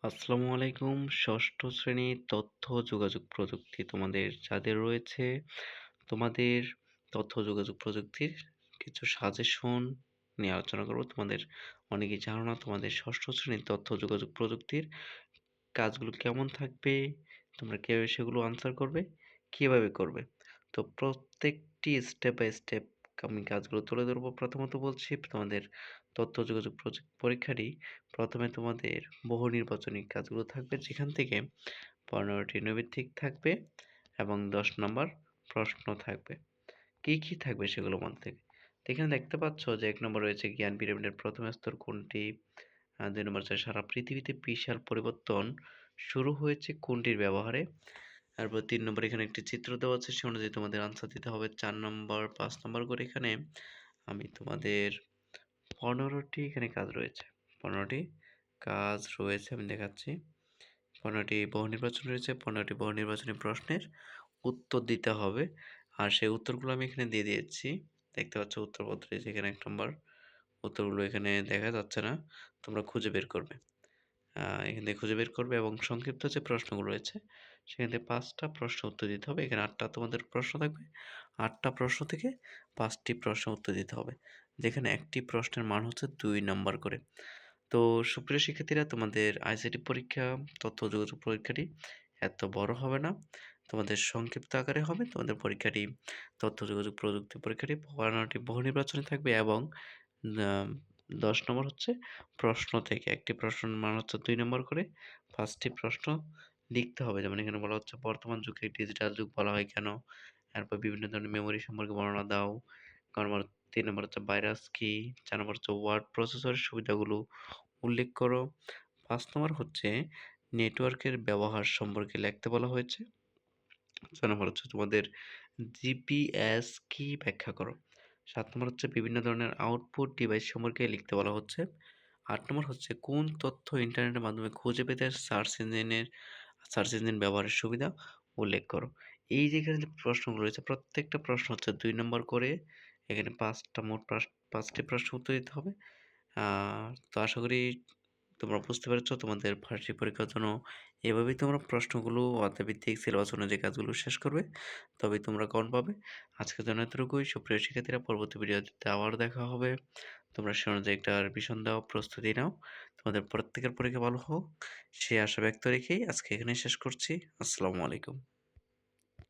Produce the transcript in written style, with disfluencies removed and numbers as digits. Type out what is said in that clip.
আসসালামু আলাইকুম। ষষ্ঠ শ্রেণীর তথ্য যোগাযোগ প্রযুক্তি তোমাদের যাদের রয়েছে, তোমাদের তথ্য যোগাযোগ প্রযুক্তির কিছু সাজেশন নিয়ে আলোচনা করব। তোমাদের অনেকেই জানো না তোমাদের ষষ্ঠ শ্রেণীর তথ্য যোগাযোগ প্রযুক্তির কাজগুলো কেমন থাকবে, তোমরা কিভাবে সেগুলো আনসার করবে, কিভাবে করবে। তো প্রত্যেকটি স্টেপ বাই স্টেপ আমি কাজগুলো তুলে ধরবো। প্রথমত বলছি তোমাদের তথ্য যোগাযোগ পরীক্ষাটি প্রথমে তোমাদের বহু নির্বাচনী কাজগুলো থাকবে, যেখান থেকে 15টি নৈর্ব্যক্তিক থাকবে এবং 10 নম্বর প্রশ্ন থাকবে। কি কি থাকবে সেগুলোর মধ্যে থেকে? তো এখানে দেখতে পাচ্ছ যে 1 নম্বর রয়েছে জ্ঞান পিরামিডের প্রথম স্তর কোনটি, 2 নম্বর হচ্ছে সারা পৃথিবীতে বিশাল পরিবর্তন শুরু হয়েছে কোনটির ব্যবহারে। তারপর 3 নম্বর এখানে একটি চিত্র দেওয়া আছে, সে অনুযায়ী তোমাদের আনসার দিতে হবে। 4 নম্বর 5 নম্বর করে এখানে আমি তোমাদের 15টি এখানে কাজ রয়েছে। 15টি কাজ রয়েছে আমি দেখাচ্ছি। 15টি বহু নির্বাচন রয়েছে, 15টি বহু নির্বাচনী প্রশ্নের উত্তর দিতে হবে। আর সেই উত্তরগুলো আমি এখানে দিয়ে দিয়েছি। দেখতে পাচ্ছ উত্তরপত্র এই যে এখানে 1 নম্বর উত্তরগুলো এখানে দেখা যাচ্ছে না, তোমরা খুঁজে বের করবে। এখান থেকে খুঁজে বের করবে এবং সংক্ষিপ্ত যে প্রশ্নগুলো রয়েছে সেখান থেকে 5টা প্রশ্ন উত্তর দিতে হবে। এখানে 8টা তোমাদের প্রশ্ন থাকবে। 8টা প্রশ্ন থেকে 5টি প্রশ্ন উত্তর দিতে হবে, যেখানে একটি প্রশ্নের মান হচ্ছে 2 নাম্বার করে। তো সুপ্রিয় শিক্ষার্থীরা, তোমাদের আইসিটি পরীক্ষা, তথ্য যোগাযোগ পরীক্ষাটি এত বড় হবে না, তোমাদের সংক্ষিপ্ত আকারে হবে। তোমাদের পরীক্ষাটি তথ্য যোগাযোগ প্রযুক্তি পরীক্ষাটি 15টি বহু নির্বাচনী থাকবে এবং 10 নম্বর হচ্ছে প্রশ্ন থেকে। একটি প্রশ্নের মান হচ্ছে 2 নম্বর করে। 5টি প্রশ্ন লিখতে হবে। যেমন এখানে বলা হচ্ছে বর্তমান যুগকে ডিজিটাল যুগ বলা হয় কেন? এরপর বিভিন্ন ধরনের মেমোরি সম্পর্কে বর্ণনা দাও। 3 নম্বর হচ্ছে ভাইরাস কি? 4 নম্বর হচ্ছে ওয়ার্ড প্রসেসরের সুবিধাগুলো উল্লেখ করো। 5 নম্বর হচ্ছে নেটওয়ার্কের ব্যবহার সম্পর্কে লিখতে বলা হয়েছে। 6 নম্বর হচ্ছে তোমাদের জিপিএস কি ব্যাখ্যা করো। 7 নম্বর হচ্ছে বিভিন্ন ধরনের আউটপুট ডিভাইস সম্পর্কে লিখতে বলা হচ্ছে। 8 নম্বর হচ্ছে কোন তথ্য ইন্টারনেটের মাধ্যমে খুঁজে পেতে সার্চ ইঞ্জিন ব্যবহারের সুবিধা উল্লেখ করো। এই যে এখানে যে প্রশ্নগুলো রয়েছে প্রত্যেকটা প্রশ্ন হচ্ছে 2 নম্বর করে। এখানে 5টি প্রশ্ন উত্তর দিতে হবে। তো আশা করি তোমরা বুঝতে পেরেছ। তোমাদের বার্ষিক পরীক্ষার জন্য এভাবেই তোমরা প্রশ্নগুলো অধ্যায়ভিত্তিক সিলেবাস অনুযায়ী কাজগুলো শেষ করবে, তবেই তোমরা কমন পাবে। আজকের জন্য এতটুকুই। সুপ্রিয় শিক্ষার্থীরা, পরবর্তী ভিডিওতে আবার দেখা হবে। তোমরা সে অনুযায়ী একটা রিভিশন দাও, প্রস্তুতি নাও। তোমাদের প্রত্যেকের পরীক্ষা ভালো হোক সে আশা ব্যক্ত রেখেই আজকে এখানেই শেষ করছি। আসসালামু আলাইকুম।